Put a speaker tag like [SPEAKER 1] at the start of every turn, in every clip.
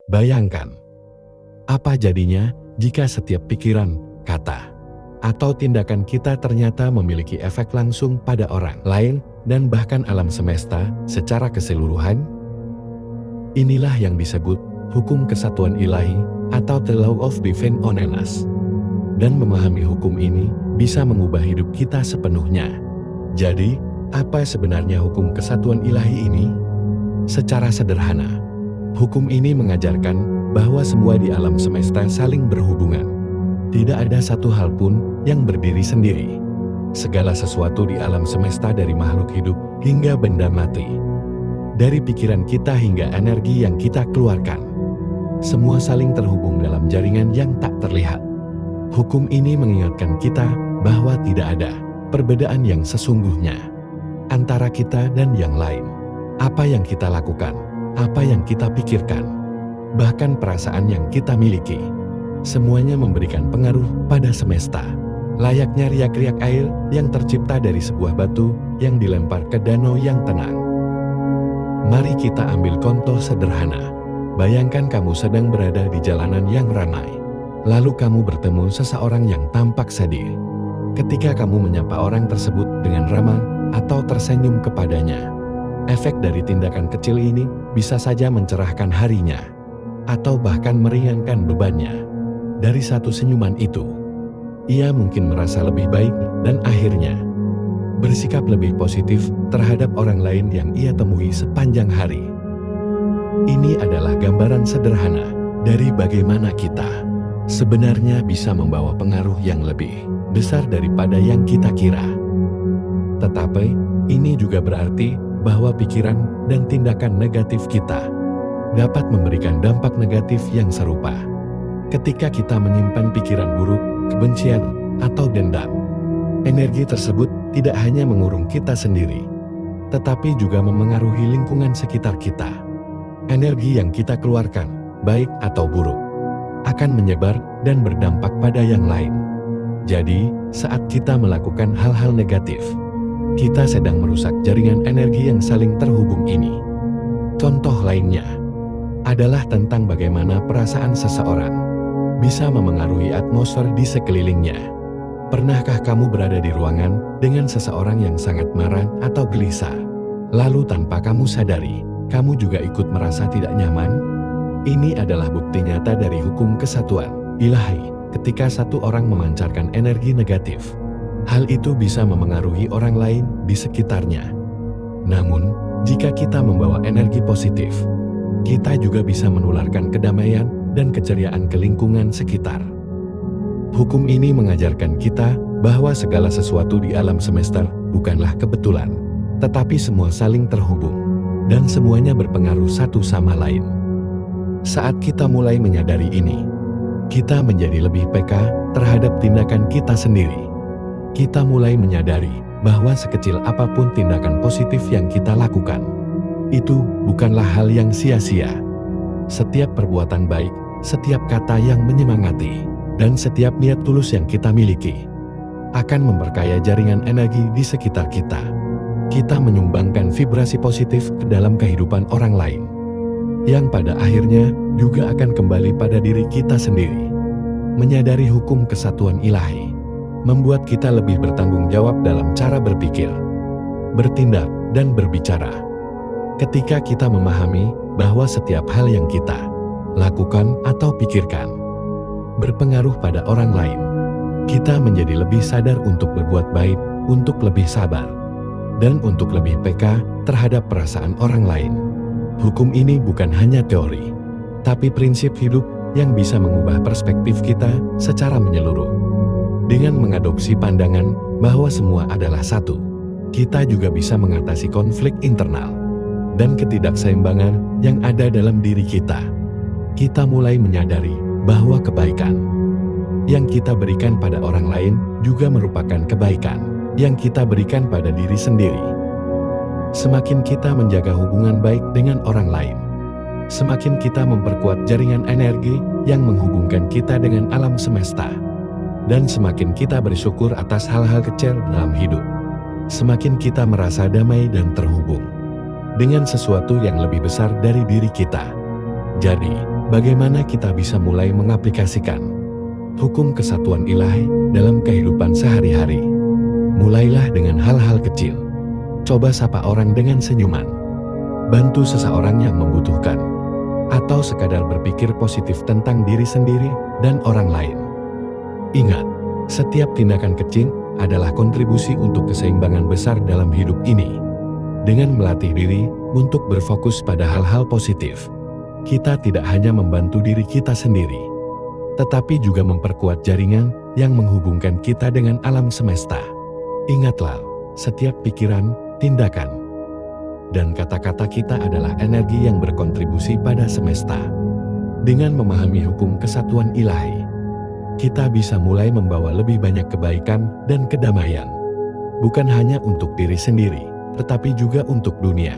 [SPEAKER 1] Bayangkan, apa jadinya jika setiap pikiran, kata, atau tindakan kita ternyata memiliki efek langsung pada orang lain dan bahkan alam semesta secara keseluruhan? Inilah yang disebut hukum kesatuan ilahi atau the law of divine oneness. Dan memahami hukum ini bisa mengubah hidup kita sepenuhnya. Jadi, apa sebenarnya hukum kesatuan ilahi ini? Secara sederhana, hukum ini mengajarkan bahwa semua di alam semesta saling berhubungan. Tidak ada satu hal pun yang berdiri sendiri. Segala sesuatu di alam semesta dari makhluk hidup hingga benda mati, dari pikiran kita hingga energi yang kita keluarkan, semua saling terhubung dalam jaringan yang tak terlihat. Hukum ini mengingatkan kita bahwa tidak ada perbedaan yang sesungguhnya antara kita dan yang lain. Apa yang kita lakukan, apa yang kita pikirkan, bahkan perasaan yang kita miliki, semuanya memberikan pengaruh pada semesta. Layaknya riak-riak air yang tercipta dari sebuah batu yang dilempar ke danau yang tenang. Mari kita ambil contoh sederhana. Bayangkan kamu sedang berada di jalanan yang ramai. Lalu kamu bertemu seseorang yang tampak sedih. Ketika kamu menyapa orang tersebut dengan ramah atau tersenyum kepadanya, efek dari tindakan kecil ini bisa saja mencerahkan harinya, atau bahkan meringankan bebannya. Dari satu senyuman itu, ia mungkin merasa lebih baik dan akhirnya bersikap lebih positif terhadap orang lain yang ia temui sepanjang hari. Ini adalah gambaran sederhana dari bagaimana kita sebenarnya bisa membawa pengaruh yang lebih besar daripada yang kita kira. Tetapi, ini juga berarti bahwa pikiran dan tindakan negatif kita dapat memberikan dampak negatif yang serupa. Ketika kita menyimpan pikiran buruk, kebencian, atau dendam, energi tersebut tidak hanya mengurung kita sendiri, tetapi juga memengaruhi lingkungan sekitar kita. Energi yang kita keluarkan, baik atau buruk, akan menyebar dan berdampak pada yang lain. Jadi, saat kita melakukan hal-hal negatif, kita sedang merusak jaringan energi yang saling terhubung ini. Contoh lainnya adalah tentang bagaimana perasaan seseorang bisa memengaruhi atmosfer di sekelilingnya. Pernahkah kamu berada di ruangan dengan seseorang yang sangat marah atau gelisah? Lalu tanpa kamu sadari, kamu juga ikut merasa tidak nyaman? Ini adalah bukti nyata dari hukum kesatuan ilahi. Ketika satu orang memancarkan energi negatif, hal itu bisa memengaruhi orang lain di sekitarnya. Namun, jika kita membawa energi positif, kita juga bisa menularkan kedamaian dan keceriaan ke lingkungan sekitar. Hukum ini mengajarkan kita bahwa segala sesuatu di alam semesta bukanlah kebetulan, tetapi semua saling terhubung, dan semuanya berpengaruh satu sama lain. Saat kita mulai menyadari ini, kita menjadi lebih peka terhadap tindakan kita sendiri. Kita mulai menyadari bahwa sekecil apapun tindakan positif yang kita lakukan, itu bukanlah hal yang sia-sia. Setiap perbuatan baik, setiap kata yang menyemangati, dan setiap niat tulus yang kita miliki akan memperkaya jaringan energi di sekitar kita. Kita menyumbangkan vibrasi positif ke dalam kehidupan orang lain, yang pada akhirnya juga akan kembali pada diri kita sendiri. Menyadari hukum kesatuan ilahi membuat kita lebih bertanggung jawab dalam cara berpikir, bertindak, dan berbicara. Ketika kita memahami bahwa setiap hal yang kita lakukan atau pikirkan berpengaruh pada orang lain, kita menjadi lebih sadar untuk berbuat baik, untuk lebih sabar, dan untuk lebih peka terhadap perasaan orang lain. Hukum ini bukan hanya teori, tapi prinsip hidup yang bisa mengubah perspektif kita secara menyeluruh. Dengan mengadopsi pandangan bahwa semua adalah satu, kita juga bisa mengatasi konflik internal dan ketidakseimbangan yang ada dalam diri kita. Kita mulai menyadari bahwa kebaikan yang kita berikan pada orang lain juga merupakan kebaikan yang kita berikan pada diri sendiri. Semakin kita menjaga hubungan baik dengan orang lain, semakin kita memperkuat jaringan energi yang menghubungkan kita dengan alam semesta. Dan semakin kita bersyukur atas hal-hal kecil dalam hidup, semakin kita merasa damai dan terhubung dengan sesuatu yang lebih besar dari diri kita. Jadi, Bagaimana kita bisa mulai mengaplikasikan hukum kesatuan ilahi dalam kehidupan sehari-hari? Mulailah dengan hal-hal kecil. Coba sapa orang dengan senyuman, bantu seseorang yang membutuhkan, atau sekadar berpikir positif tentang diri sendiri dan orang lain. Ingat, setiap tindakan kecil adalah kontribusi untuk keseimbangan besar dalam hidup ini. Dengan melatih diri untuk berfokus pada hal-hal positif, kita tidak hanya membantu diri kita sendiri, tetapi juga memperkuat jaringan yang menghubungkan kita dengan alam semesta. Ingatlah, setiap pikiran, tindakan, dan kata-kata kita adalah energi yang berkontribusi pada semesta. Dengan memahami hukum kesatuan ilahi, kita bisa mulai membawa lebih banyak kebaikan dan kedamaian. Bukan hanya untuk diri sendiri, tetapi juga untuk dunia.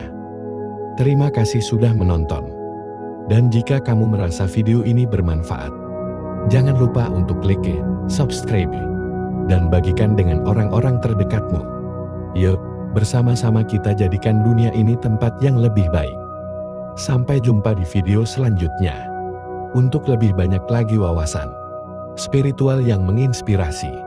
[SPEAKER 1] Terima kasih sudah menonton. Dan jika kamu merasa video ini bermanfaat, jangan lupa untuk klik subscribe dan bagikan dengan orang-orang terdekatmu. Yuk, bersama-sama kita jadikan dunia ini tempat yang lebih baik. Sampai jumpa di video selanjutnya. Untuk lebih banyak lagi wawasan spiritual yang menginspirasi.